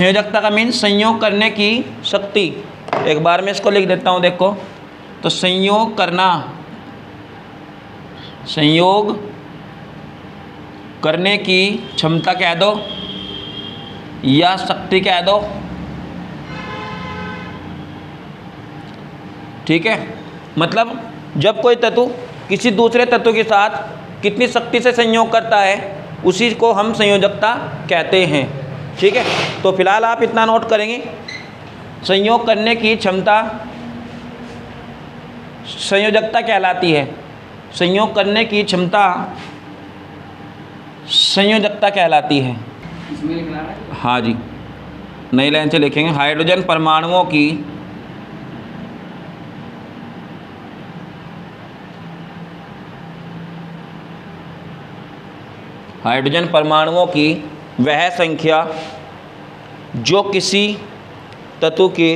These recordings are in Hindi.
संयोजकता का मीन संयोग करने की शक्ति। एक बार मैं इसको लिख देता हूँ, देखो तो संयोग करना, संयोग करने की क्षमता कह दो या शक्ति कह दो, ठीक है। मतलब जब कोई तत्व किसी दूसरे तत्व के साथ कितनी शक्ति से संयोग करता है उसी को हम संयोजकता कहते हैं, ठीक है। तो फिलहाल आप इतना नोट करेंगे, संयोग करने की क्षमता संयोजकता कहलाती है। संयोग करने की क्षमता संयोजकता कहलाती है। इसमें लिखना है। हाँ जी, नई लाइन से लिखेंगे। हाइड्रोजन परमाणुओं की वह संख्या जो किसी तत्व के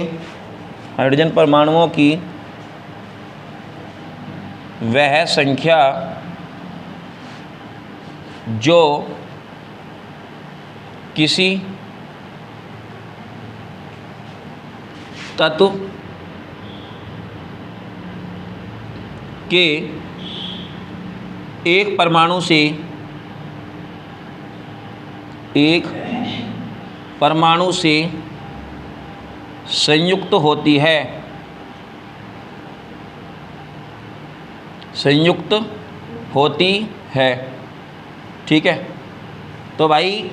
हाइड्रोजन परमाणुओं की वह संख्या जो किसी तत्व के एक परमाणु से संयुक्त होती है, ठीक है। तो भाई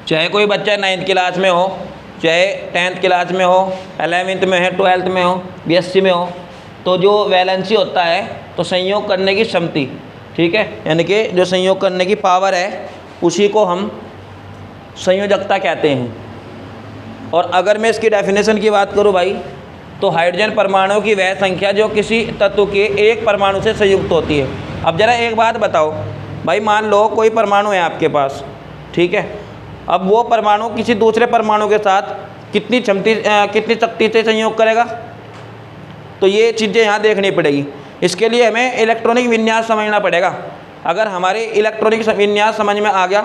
चाहे कोई बच्चा 9th क्लास में हो, चाहे 10th क्लास में हो, 11th में है, 12th में हो, BSc में हो, तो जो वैलेंसी होता है तो संयोग करने की क्षमता, ठीक है, यानी कि जो संयोग करने की पावर है उसी को हम संयोजकता कहते हैं। और अगर मैं इसकी डेफिनेशन की बात करूं भाई, तो हाइड्रोजन परमाणु की वह संख्या जो किसी तत्व के एक परमाणु से संयुक्त होती है। अब ज़रा एक बात बताओ भाई, मान लो कोई परमाणु है आपके पास, ठीक है। अब वो परमाणु किसी दूसरे परमाणु के साथ कितनी शक्ति से संयोग करेगा, तो ये चीज़ें यहाँ देखनी पड़ेगी। इसके लिए हमें इलेक्ट्रॉनिक विन्यास समझना पड़ेगा। अगर हमारे इलेक्ट्रॉनिक विन्यास समझ में आ गया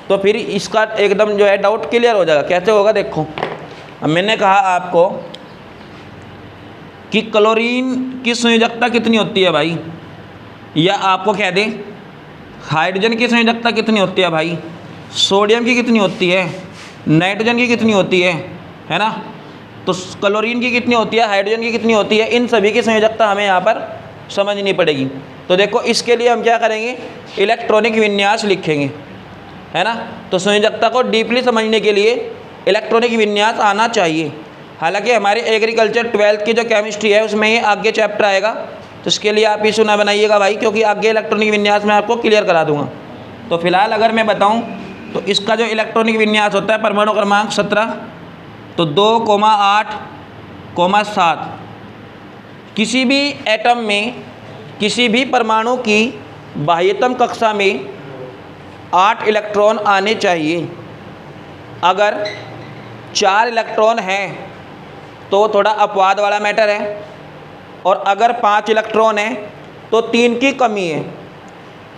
तो फिर इसका एकदम जो है डाउट क्लियर हो जाएगा। कैसे होगा, देखो अब मैंने कहा आपको कि क्लोरीन की संयोजकता कितनी होती है भाई, या आपको कह दें हाइड्रोजन की संयोजकता कितनी होती है भाई, सोडियम की कितनी होती है, नाइट्रोजन की कितनी होती है ना। तो क्लोरीन की कितनी होती है, हाइड्रोजन की कितनी होती है, इन सभी की संयोजकता हमें यहाँ पर समझनी पड़ेगी। तो देखो इसके लिए हम क्या करेंगे, इलेक्ट्रॉनिक विन्यास लिखेंगे, है ना। तो संयोजकता को डीपली समझने के लिए इलेक्ट्रॉनिक विन्यास आना चाहिए। हालांकि हमारे एग्रीकल्चर 12th की जो केमिस्ट्री है उसमें ये आगे चैप्टर आएगा, तो इसके लिए आप इशू ना बनाइएगा भाई, क्योंकि आगे इलेक्ट्रॉनिक विन्यास मैं आपको क्लियर करा दूंगा। तो फिलहाल अगर मैं बताऊं तो इसका जो इलेक्ट्रॉनिक विन्यास होता है परमाणु क्रमांक 17, तो 2,8,7 किसी भी एटम में किसी भी परमाणु की बाह्यतम कक्षा में 8 इलेक्ट्रॉन आने चाहिए। अगर 4 इलेक्ट्रॉन हैं तो थोड़ा अपवाद वाला मैटर है, और अगर 5 इलेक्ट्रॉन है तो 3 की कमी है,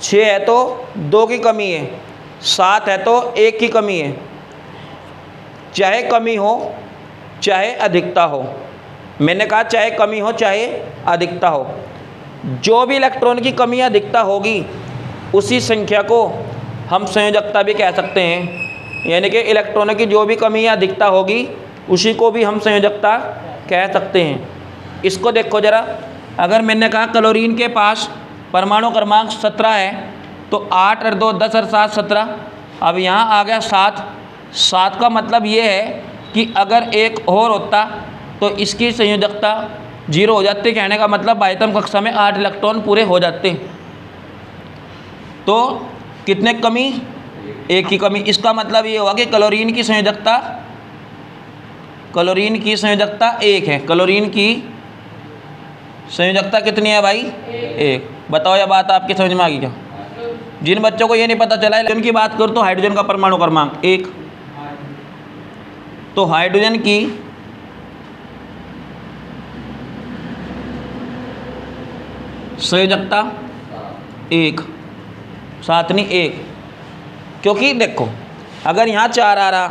6 है तो 2 की कमी है, 7 है तो 1 की कमी है। चाहे कमी हो चाहे अधिकता हो, मैंने कहा चाहे कमी हो चाहे अधिकता हो, जो भी इलेक्ट्रॉन की कमी या अधिकता होगी उसी संख्या को हम संयोजकता भी कह सकते हैं। यानी कि इलेक्ट्रॉनों की जो भी कमी या अधिकता होगी उसी को भी हम संयोजकता कह सकते हैं। इसको देखो ज़रा, अगर मैंने कहा क्लोरीन के पास परमाणु क्रमांक 17 है तो 8 और 2 10 और 7 17। अब यहाँ आ गया 7 का मतलब ये है कि अगर एक और होता तो इसकी संयोजकता 0 हो जाती। कहने का मतलब बाह्यतम कक्षा में 8 इलेक्ट्रॉन पूरे हो जाते। तो कितने कमी, 1 की कमी। इसका मतलब ये हुआ कि क्लोरीन की संयोजकता 1 है। क्लोरीन की संयोजकता कितनी है भाई, 1। बताओ यह बात आपकी समझ में आ गई क्या। जिन बच्चों को ये नहीं पता चला है, उनकी बात करूँ तो हाइड्रोजन का परमाणु क्रमांक 1, तो हाइड्रोजन की संयोजकता 1, 7 नहीं 1। क्योंकि देखो अगर यहाँ 4 आ रहा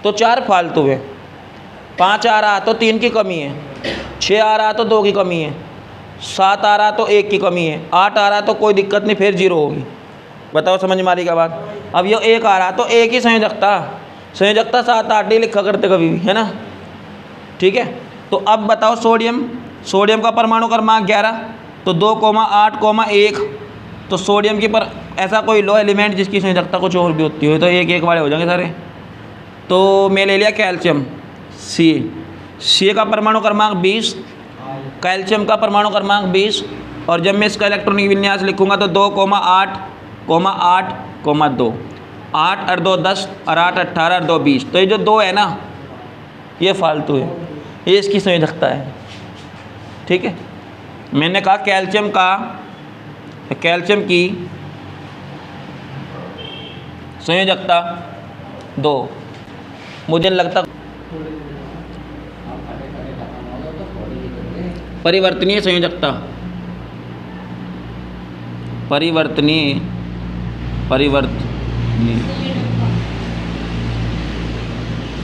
तो 4 फालतू है, 5 आ रहा तो 3 की कमी है, 6 आ रहा तो 2 की कमी है, 7 आ रहा तो 1 की कमी है, 8 आ रहा तो कोई दिक्कत नहीं, फिर 0 होगी। बताओ समझ में आ रही क्या बात। अब ये 1 आ रहा तो 1 ही संयोजकता, संयोजकता 7 8 नहीं लिखा करते कभी भी, है ना, ठीक है। तो अब बताओ सोडियम, सोडियम का परमाणु क्रमांक 11, तो 2,8,1, तो सोडियम की पर ऐसा कोई लो एलिमेंट जिसकी संयोजकता कुछ और भी होती हो, तो 1 1 वाले हो जाएंगे सारे। तो मैं ले लिया कैल्शियम सी का परमाणु क्रमांक 20, कैल्शियम का परमाणु क्रमांक 20, और जब मैं इसका इलेक्ट्रॉनिक विन्यास लिखूंगा तो 2,8,8,2, 8 और 2 10 और 8 18 और 2 20, तो ये जो 2 है ना ये फालतू है, ये इसकी संयोजकता है, ठीक है। मैंने कहा कैल्शियम की संयोजकता 2, मुझे लगता परिवर्तनीय संयोजकता,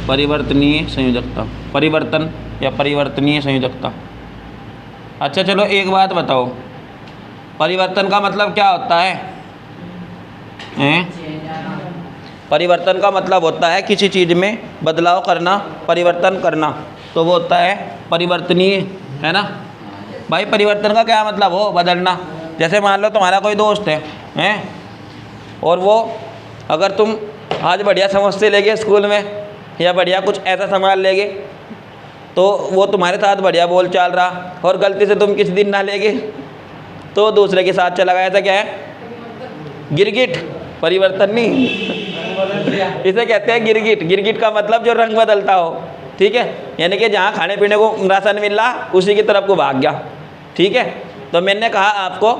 परिवर्तनीय संयोजकता, परिवर्तन या परिवर्तनीय संयोजकता। अच्छा चलो एक बात बताओ, परिवर्तन का मतलब क्या होता है? परिवर्तन का मतलब होता है किसी चीज़ में बदलाव करना, परिवर्तन करना, तो वो होता है परिवर्तनीय, है ना भाई। परिवर्तन का क्या मतलब हो? बदलना। जैसे मान लो तुम्हारा कोई दोस्त है और वो अगर तुम आज बढ़िया समोसे ले गए स्कूल में या बढ़िया कुछ ऐसा सामान ले गए, तो वो तुम्हारे साथ बढ़िया बोल चाल रहा, और गलती से तुम किसी दिन ना ले गए तो दूसरे के साथ चला गया, ऐसा क्या है? गिरगिट। परिवर्तन नहीं, इसे कहते हैं गिरगिट। गिरगिट का मतलब जो रंग बदलता हो, ठीक है, यानी कि जहाँ खाने पीने को राशन मिल रहा उसी की तरफ को भाग गया, ठीक है। तो मैंने कहा आपको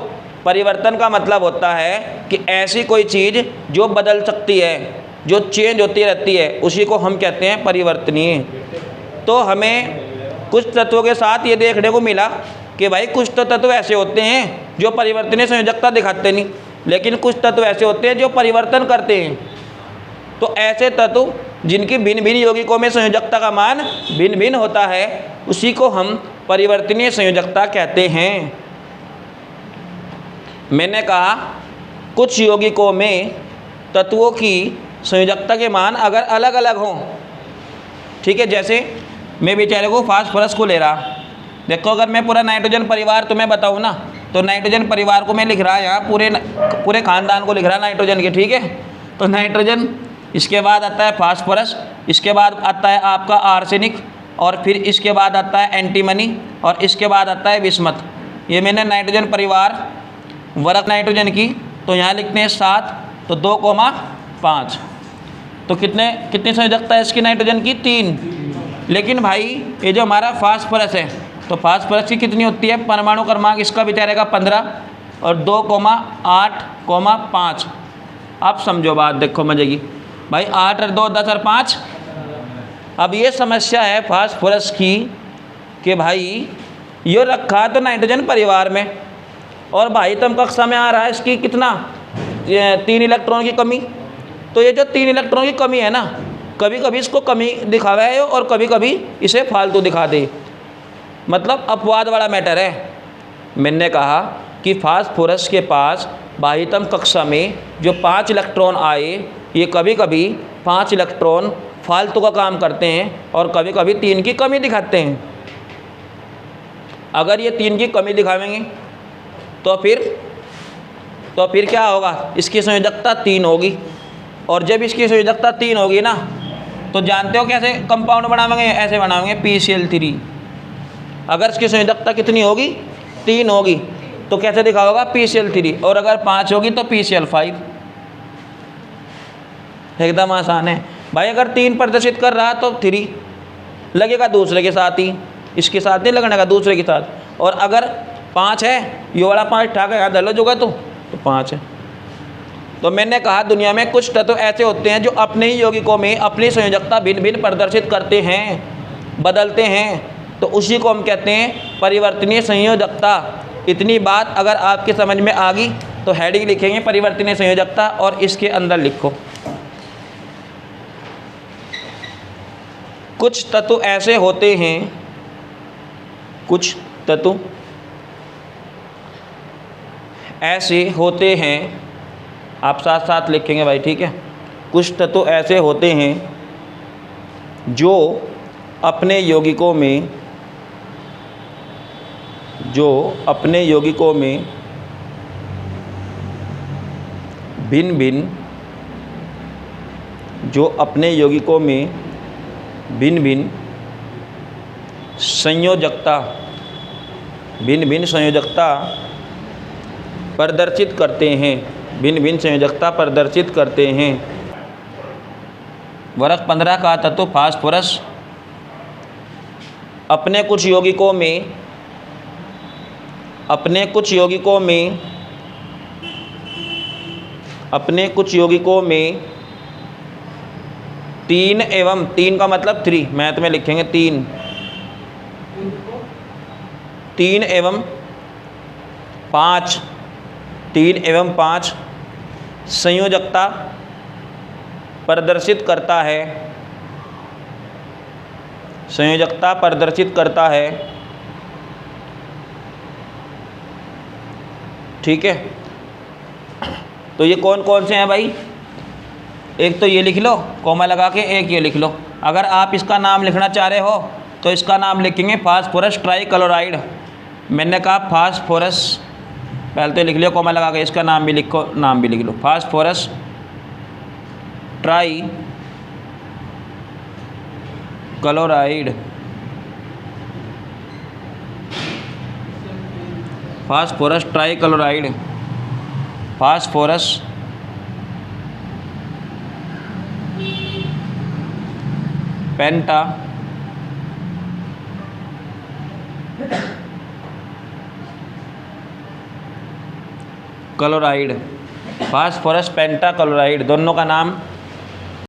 परिवर्तन का मतलब होता है कि ऐसी कोई चीज़ जो बदल सकती है, जो चेंज होती रहती है, उसी को हम कहते हैं परिवर्तनीय। तो हमें कुछ तत्वों के साथ ये देखने को मिला कि भाई कुछ तो तत्व ऐसे होते हैं जो परिवर्तनीय संयोजकता दिखाते नहीं, लेकिन कुछ तत्व ऐसे होते हैं जो परिवर्तन करते हैं। तो ऐसे तत्व जिनकी भिन्न भिन्न यौगिकों में संयोजकता का मान भिन्न भिन्न होता है, उसी को हम परिवर्तनीय संयोजकता कहते हैं। मैंने कहा कुछ यौगिकों में तत्वों की संयोजकता के मान अगर अलग अलग हों, ठीक है, जैसे मैं बेचारे को फास्फोरस को ले रहा, देखो अगर मैं पूरा नाइट्रोजन परिवार तुम्हें बताऊँ ना, तो नाइट्रोजन परिवार को मैं लिख रहा यहाँ पूरे खानदान को लिख रहा नाइट्रोजन के, ठीक है। तो नाइट्रोजन, इसके बाद आता है फास्फोरस, इसके बाद आता है आपका आर्सेनिक, और फिर इसके बाद आता है एंटीमनी, और इसके बाद आता है बिस्मथ। ये मैंने नाइट्रोजन परिवार वर्ग नाइट्रोजन की, तो यहाँ लिखते हैं 7, तो 2,5, तो कितनी संयोजकता है इसकी नाइट्रोजन की? 3। लेकिन भाई ये जो हमारा फास्फोरस है, तो फास्फोरस की कितनी होती है? परमाणु क्रमांक इसका बेचारे का 15 और 2,8,5। अब समझो बात, देखो मजे की भाई, 8 और 2 10 और 5। अब ये समस्या है फास्फोरस की कि भाई ये रखा तो नाइट्रोजन परिवार में, और बाह्यतम कक्षा में आ रहा है इसकी कितना? 3 इलेक्ट्रॉन की कमी। तो ये जो 3 इलेक्ट्रॉन की कमी है ना, कभी कभी इसको कमी दिखावा है और कभी कभी इसे फालतू दिखा दे, मतलब अपवाद वाला मैटर है। मैंने कहा कि फास्फोरस के पास बाह्यतम कक्षा में जो 5 इलेक्ट्रॉन आए, ये कभी कभी 5 इलेक्ट्रॉन फालतू का काम करते हैं और कभी कभी 3 की कमी दिखाते हैं। अगर ये 3 की कमी दिखावेंगे तो फिर क्या होगा? इसकी संयोजकता 3 होगी, और जब इसकी संयोजकता 3 होगी ना, तो जानते हो कैसे कंपाउंड बनाएंगे? ऐसे बनाएंगे PCl3। अगर इसकी संयोजकता कितनी होगी? 3 होगी, तो कैसे दिखा होगा? PCl3। और अगर 5 होगी तो PCl5। एकदम आसान है भाई। अगर 3 प्रदर्शित कर रहा तो 3 लगेगा दूसरे के साथ ही, इसके साथ नहीं लगने का, दूसरे के साथ। और अगर 5 है, ये वाला 5 ठाक है, याद लो जोगा तो 5 है। तो मैंने कहा दुनिया में कुछ तत्व ऐसे होते हैं जो अपने ही यौगिकों में अपनी संयोजकता भिन्न भिन्न प्रदर्शित करते हैं, बदलते हैं, तो उसी को हम कहते हैं परिवर्तनीय संयोजकता। इतनी बात अगर आपके समझ में आ गई तो हेडिंग लिखेंगे परिवर्तनीय संयोजकता, और इसके अंदर लिखो कुछ तत्व ऐसे होते हैं, कुछ तत्व ऐसे होते हैं, आप साथ साथ लिखेंगे भाई, ठीक है। कुछ तत्व ऐसे होते हैं जो अपने यौगिकों में भिन्न भिन्न संयोजकता प्रदर्शित करते हैं। वर्ग 15 का तत्व फास्फोरस अपने कुछ यौगिकों में 3 एवं 3 का मतलब 3, मैथ में लिखेंगे 3 एवं 5 संयोजकता प्रदर्शित करता है, ठीक है। तो ये कौन कौन से हैं भाई? एक तो ये लिख लो कॉमा लगा के, एक ये लिख लो। अगर आप इसका नाम लिखना चाह रहे हो तो इसका नाम लिखेंगे फास्फोरस ट्राइक्लोराइड। मैंने कहा फास्फोरस, पहले तो लिख लियो कॉमा लगा के, इसका नाम भी लिख लो, फास्फोरस ट्राइक्लोराइड। फास्फोरस पेंटा क्लोराइड, फास्फोरस पेंटा क्लोराइड, दोनों का नाम